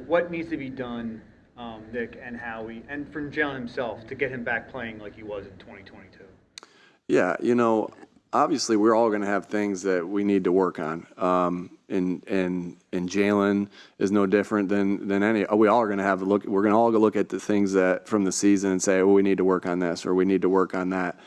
what needs to be done, Nick and Howie, and from Jalen himself to get him back playing like he was in 2022? Yeah, obviously we're all going to have things that we need to work on. And Jalen is no different than any. We all are going to have a look. We're going to all go look at the things that from the season and say, we need to work on this or we need to work on that.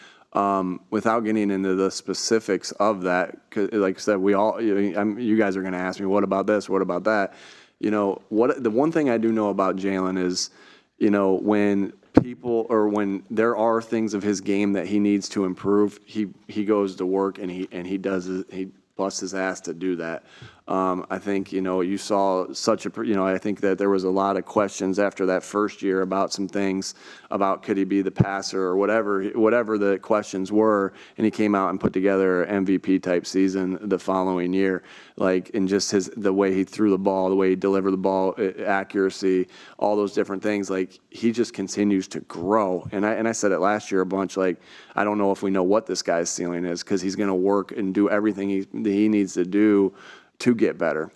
Without getting into the specifics of that, 'cause like I said, you guys are going to ask me, what about this? What about that? The one thing I do know about Jalen is, when when there are things of his game that he needs to improve, he goes to work and he does it. He busts his ass to do that. I think, you saw I think that there was a lot of questions after that first year about some things about could he be the passer or whatever the questions were. And he came out and put together an MVP type season the following year. And just the way he threw the ball, the way he delivered the ball, accuracy, all those different things, he just continues to grow. And I said it last year a bunch, I don't know if we know what this guy's ceiling is because he's going to work and do everything he needs to do to get better.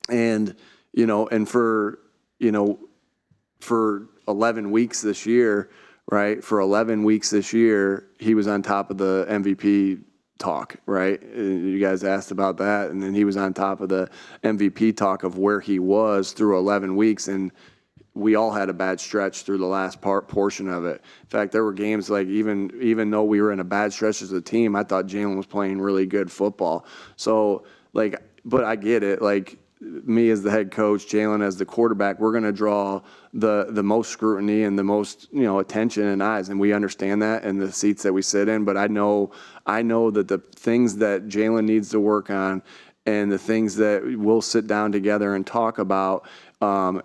And, for 11 weeks this year, right? For 11 weeks this year, he was on top of the MVP talk, right? You guys asked about that. And then he was on top of the MVP talk of where he was through 11 weeks. And we all had a bad stretch through the last portion of it. In fact, there were games even though we were in a bad stretch as a team, I thought Jalen was playing really good football. So but I get it. Me as the head coach, Jalen as the quarterback, we're going to draw the most scrutiny and the most attention and eyes, and we understand that in the seats that we sit in. But I know that the things that Jalen needs to work on, and the things that we'll sit down together and talk about. I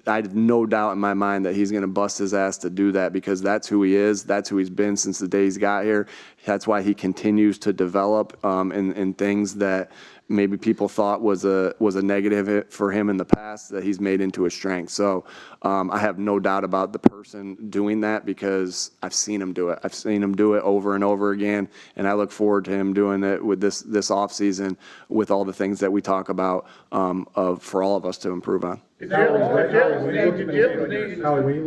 have no doubt in my mind that he's going to bust his ass to do that because that's who he is. That's who he's been since the day he's got here. That's why he continues to develop in things that maybe people thought was a negative for him in the past that he's made into a strength. So I have no doubt about the person doing that because I've seen him do it. I've seen him do it over and over again, and I look forward to him doing it with this offseason with all the things that we talk about for all of us to improve on. Howie,